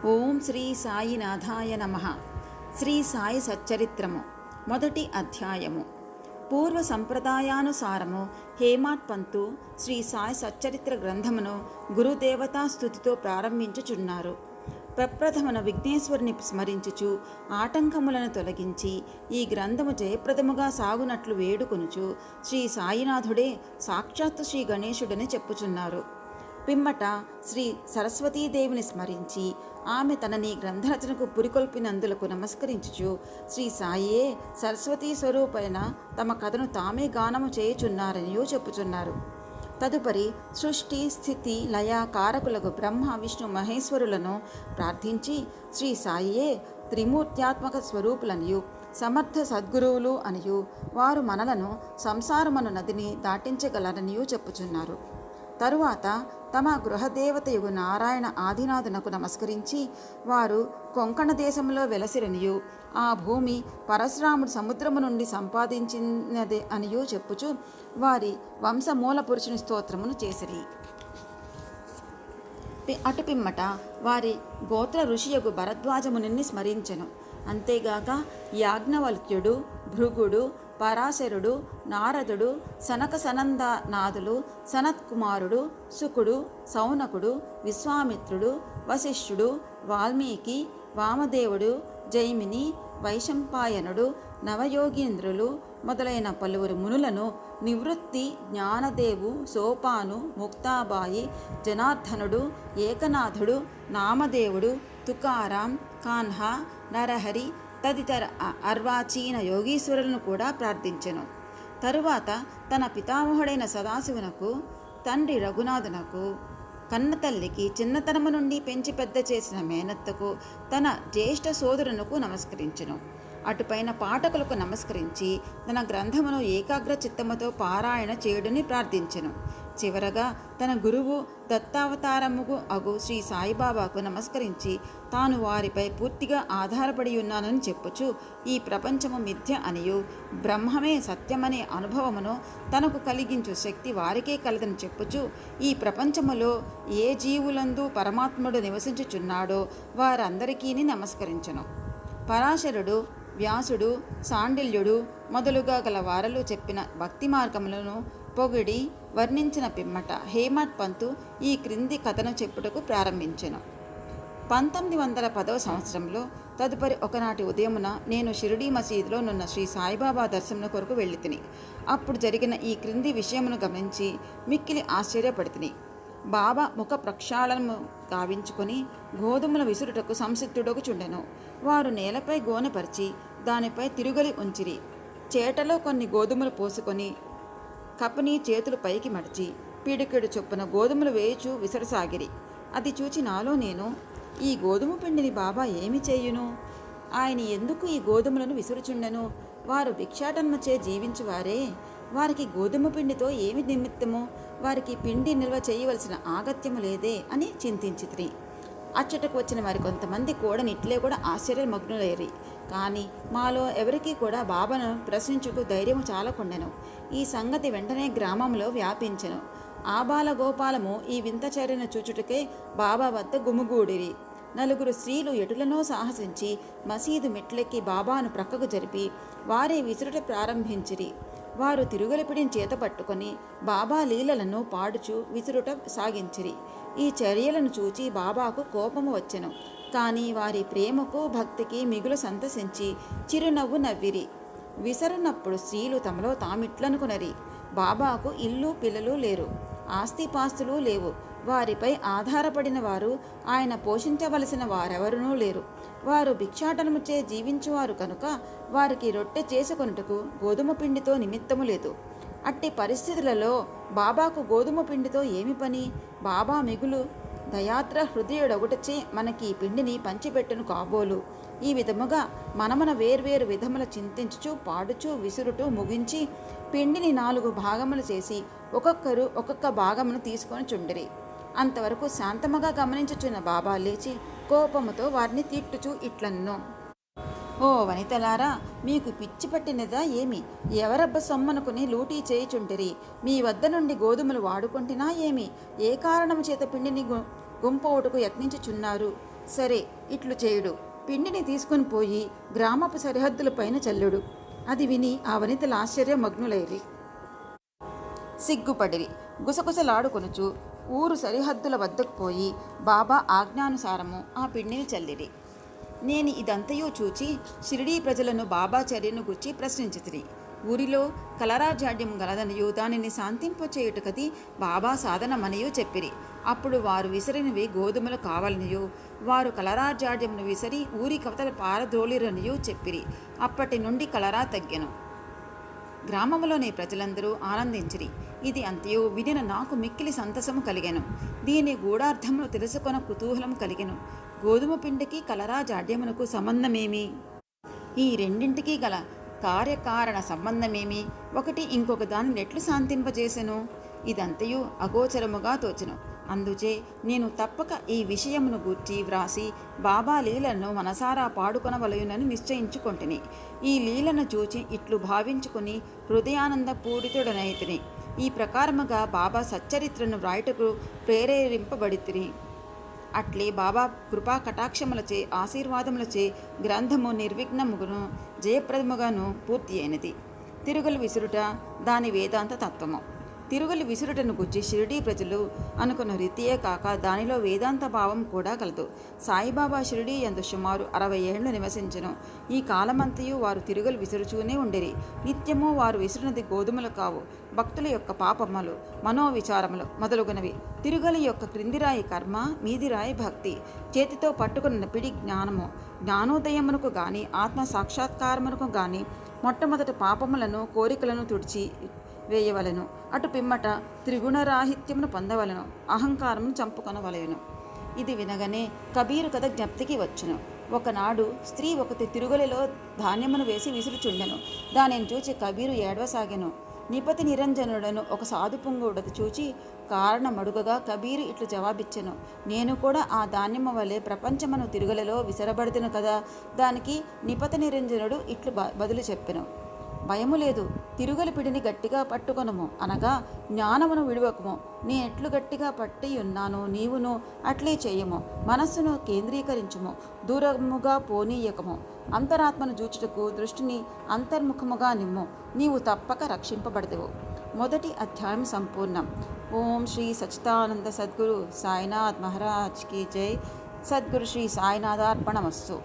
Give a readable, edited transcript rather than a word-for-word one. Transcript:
ఓం శ్రీ సాయినాథాయ నమః. శ్రీ సాయి సచ్చరిత్రము మొదటి అధ్యాయము. పూర్వ సంప్రదాయానుసారము హేమాడ్ పంతు శ్రీ సాయి సచ్చరిత్ర గ్రంథమును గురుదేవతా స్తుతితో ప్రారంభించుచున్నారు. ప్రప్రథమన విఘ్నేశ్వరుని స్మరించుచు ఆటంకములను తొలగించి ఈ గ్రంథము జయప్రదముగా సాగునట్లు వేడుకొనుచు శ్రీ సాయినాథుడే సాక్షాత్తు శ్రీ గణేశుడని చెప్పుచున్నారు. పిమ్మట శ్రీ సరస్వతీదేవిని స్మరించి ఆమె తనని గ్రంథరచనకు పురికొల్పినందులకు నమస్కరించుచు శ్రీ సాయియే సరస్వతీ స్వరూపైన తమ కథను తామే గానము చేయుచున్నారనియో చెప్పుచున్నారు. తదుపరి సృష్టి స్థితి లయ కారకులకు బ్రహ్మ విష్ణు మహేశ్వరులను ప్రార్థించి శ్రీ సాయియే త్రిమూర్త్యాత్మక స్వరూపులనియు సమర్థ సద్గురువులు అనియు వారు మనలను సంసారమను నదిని దాటించగలరనియూ చెప్పుచున్నారు. తరువాత తమ గృహదేవతయగు నారాయణ ఆదినాథునకు నమస్కరించి వారు కొంకణ దేశంలో వెలసిరనియు ఆ భూమి పరశురాముడు సముద్రము నుండి సంపాదించినది అనియూ చెప్పుచు వారి వంశమూల పురుషుని స్తోత్రమును చేసిరి. అటుపిమ్మట వారి గోత్ర ఋషియగు భరద్వాజముని స్మరించెను. అంతేగాక యాజ్ఞవల్క్యుడు, భృగుడు, పరాశరుడు, నారదుడు, సనక సనందనాథులు, సనత్కుమారుడు, శుకుడు, సౌనకుడు, విశ్వామిత్రుడు, వశిష్ఠుడు, వాల్మీకి, వామదేవుడు, జైమిని, వైశంపాయనుడు, నవయోగీంద్రులు మొదలైన పలువురు మునులను నివృత్తి, జ్ఞానదేవు, సోపాను, ముక్తాబాయి, జనార్దనుడు, ఏకనాథుడు, నామదేవుడు, తుకారాం, కాన్హా, నరహరి తదితర అర్వాచీన యోగీశ్వరులను కూడా ప్రార్థించెను. తరువాత తన పితామహుడైన సదాశివునకు, తండ్రి రఘునాథునకు, కన్నతల్లికి, చిన్నతనము నుండి పెంచి పెద్ద చేసిన మేనత్తకు, తన జ్యేష్ఠ సోదరునకు నమస్కరించెను. అటుపైన పాఠకులకు నమస్కరించి తన గ్రంథమును ఏకాగ్ర చిత్తముతో పారాయణ చేయుడని ప్రార్థించెను. చివరగా తన గురువు దత్తావతారముకు అగు శ్రీ సాయిబాబాకు నమస్కరించి తాను వారిపై పూర్తిగా ఆధారపడి ఉన్నానని చెప్పుచు ఈ ప్రపంచము మిథ్య అనియు బ్రహ్మమే సత్యమనే అనుభవమును తనకు కలిగించు శక్తి వారికే కలదని చెప్పుచు ఈ ప్రపంచములో ఏ జీవులందు పరమాత్ముడు నివసించుచున్నాడో వారందరికీ నమస్కరించెను. పరాశరుడు, వ్యాసుడు, సాండిల్యుడు మొదలుగా గల వారలు చెప్పిన భక్తి మార్గములను పొగిడి వర్ణించిన పిమ్మట హేమాడ్ పంతు ఈ క్రింది కథను చెప్పుటకు ప్రారంభించెను. 1910వ సంవత్సరంలో తదుపరి ఒకనాటి ఉదయమున నేను షిరిడీ మసీదులో నున్న శ్రీ సాయిబాబా దర్శనం కొరకు వెళ్ళితిని. అప్పుడు జరిగిన ఈ క్రింది విషయమును గమనించి మిక్కిలి ఆశ్చర్యపడితిని. బాబా ముఖ ప్రక్షాళనము గావించుకొని గోధుమల విసురుటకు సంసిద్ధుడకు చుండెను. వారు నేలపై గోనెపరిచి దానిపై తిరుగలి ఉంచిరి. చేటలో కొన్ని గోధుమలు పోసుకొని కపని చేతులు పైకి మడిచి పీడికెడు చొప్పున గోధుమలు వేయుచు విసరసాగిరి. అది చూచి నాలో నేను, ఈ గోధుమ పిండిని బాబా ఏమి చేయును? ఆయన ఎందుకు ఈ గోధుమలను విసురుచుండెను? వారు భిక్షాటనచే జీవించువారే, వారికి గోధుమ పిండితో ఏమి నిమిత్తము? వారికి పిండి నిల్వ చేయవలసిన ఆగత్యము లేదే అని చింతించితిని. అచ్చటకు వచ్చిన మరి కొంతమంది కూడా ఇట్లే కూడా ఆశ్చర్యమగ్నులయ్యి. కానీ మాలో ఎవరికీ కూడా బాబాను ప్రశ్నించుటకు ధైర్యము చాలకుండెను. ఈ సంగతి వెంటనే గ్రామంలో వ్యాపించెను. ఆబాల గోపాలము ఈ వింత చర్యను చూచుటకే బాబా వద్ద గుమిగూడిరి. నలుగురు స్త్రీలు ఎటులనో సాహసించి మసీదు మెట్లెక్కి బాబాను ప్రక్కకు జరిపి వారే విసురుట ప్రారంభించిరి. వారు తిరుగలిపిడిని చేత పట్టుకొని బాబా లీలలను పాడుచు విసురుట సాగించిరి. ఈ చర్యలను చూచి బాబాకు కోపము వచ్చెను. కానీ వారి ప్రేమకు భక్తికి మిగులు సంతసించి చిరునవ్వు నవ్విరి. విసరనప్పుడు స్త్రీలు తమలో తామిట్లనుకునరి, బాబాకు ఇల్లు పిల్లలు లేరు, ఆస్తిపాస్తులు లేవు, వారిపై ఆధారపడిన వారు, ఆయన పోషించవలసిన వారెవరూ లేరు, వారు భిక్షాటనముచే జీవించువారు కనుక వారికి రొట్టె చేసుకొనుటకు గోధుమ పిండితో నిమిత్తము లేదు. అట్టి పరిస్థితులలో బాబాకు గోధుమ పిండితో ఏమి పని? బాబా మిగులు దయాద్ర హృదయుడొకటచే మనకి ఈ పిండిని పంచిపెట్టును కాబోలు. ఈ విధముగా మనమన వేర్వేరు విధముల చింతించుచు పాడుచు విసురుటూ ముగించి పిండిని 4 భాగములు చేసి ఒక్కొక్కరు ఒక్కొక్క భాగమును తీసుకొని చుండిరి. అంతవరకు శాంతముగా గమనించుచున్న బాబా లేచి కోపముతో వారిని తిట్టుచూ ఇట్లన్ను, ఓ వనితలారా, మీకు పిచ్చి పట్టినదా ఏమి? ఎవరబ్బ సొమ్మనుకుని లూటీ చేయుచుంటిరి? మీ వద్ద నుండి గోధుమలు వాడుకుంటున్నా ఏమి? ఏ కారణము చేత పిండిని గుంపవుటకు యత్నించుచున్నారు? సరే ఇట్లు చేయుడు, పిండిని తీసుకుని పోయి గ్రామపు సరిహద్దుల పైన చల్లుడు. అది విని ఆ వనితలు ఆశ్చర్యమగ్నులైరి, సిగ్గుపడిరి. గుసగుసలాడుకొనుచు ఊరు సరిహద్దుల వద్దకు పోయి బాబా ఆజ్ఞానుసారము ఆ పిండిని చల్లిరి. నేను ఇదంతయు చూచి షిరిడీ ప్రజలను బాబా చర్యను గుర్చి ప్రశ్నించితిని. ఊరిలో కలరాజాడ్యం గలదనియు దానిని శాంతింపచేయుటకది బాబా సాధనమనియు చెప్పిరి. అప్పుడు వారు విసిరినవి గోధుమలు కావాలనియు వారు కలరాజాడ్యమును విసిరి ఊరి కవతల పారద్రోలిరనియు చెప్పిరి. అప్పటి నుండి కలరా తగ్గెను. గ్రామంలోని ప్రజలందరూ ఆనందించిరి. ఇది అంతయు వినిన నాకు మిక్కిలి సంతసము కలిగెను. దీని గూఢార్థమును తెలుసుకొన కుతూహలం కలిగెను. గోధుమ పిండికి కలరా జాడ్యమునకు సంబంధమేమి? ఈ రెండింటికి గల కార్యకారణ సంబంధమేమి? ఒకటి ఇంకొక దానిని ఎట్లు శాంతింపజేసెను? ఇదంతయు అగోచరముగా తోచెను. అందుచే నేను తప్పక ఈ విషయమును గూర్చి వ్రాసి బాబా లీలను మనసారా పాడుకొనవలయునని నిశ్చయించుకొంటిని. ఈ లీలను చూచి ఇట్లు భావించుకుని హృదయానంద పూరితుడనైతిని. ఈ ప్రకారముగా బాబా సచ్చరిత్రను వ్రాయుటకు ప్రేరేరింపబడితిని. అట్లే బాబా కృపా కటాక్షములచే ఆశీర్వాదములచే గ్రంథము నిర్విఘ్నముగును జయప్రదముగాను పూర్తి అయినది. తిరుగులు విసురుట దాని వేదాంత తత్వము. తిరుగులు విసురుటను గుర్చి షిరిడీ ప్రజలు అనుకున్న రీతియే కాక దానిలో వేదాంత భావం కూడా కలదు. సాయిబాబా షిరిడీ యందు సుమారు 60 ఏళ్లు నివసించెను. ఈ కాలమంతయు వారు తిరుగులు విసురుచూనే ఉండిరి. నిత్యము వారు విసురునది గోధుమలు కావు, భక్తుల యొక్క పాపములు, మనోవిచారములు మొదలుగునవి. తిరుగుల యొక్క క్రిందిరాయి కర్మ, మీదిరాయి భక్తి. చేతితో పట్టుకున్న పిడి జ్ఞానము. జ్ఞానోదయమునకు గాని ఆత్మ సాక్షాత్కారమునకు గాని మొట్టమొదట పాపములను కోరికలను తుడిచి వేయవలెను. అటు పిమ్మట త్రిగుణరాహిత్యమును పొందవలను, అహంకారమును చంపుకొనవలెను. ఇది వినగానే కబీరు కథ జ్ఞప్తికి వచ్చును. ఒకనాడు స్త్రీ ఒకటి తిరుగులలో ధాన్యమును వేసి విసురుచుండెను. దానిని చూచి కబీరు ఏడవసాగెను. నిపతి నిరంజనుడను ఒక సాధుపుంగుడది చూచి కారణమడుగగా కబీరు ఇట్లు జవాబిచ్చెను. నేను కూడా ఆ ధాన్యము వలె ప్రపంచమును తిరుగులలో విసరబడుతును కదా. దానికి నిపతి నిరంజనుడు ఇట్లు బదులు చెప్పెను. భయము లేదు, తిరుగలి పిడిని గట్టిగా పట్టుకొనుము, అనగా జ్ఞానమును విడువకుము. నేనెట్లు గట్టిగా పట్టి ఉన్నానో నీవును అట్లే చేయము. మనస్సును కేంద్రీకరించుము, దూరముగా పోనీయకము. అంతరాత్మను జూచుటకు దృష్టిని అంతర్ముఖముగా నిమ్ము, నీవు తప్పక రక్షింపబడదువు. మొదటి అధ్యాయం సంపూర్ణం. ఓం శ్రీ సచ్చిదానంద సద్గురు సాయినాథ్ మహారాజ్ కీ జై. సద్గురు శ్రీ సాయినాథార్పణమస్తు.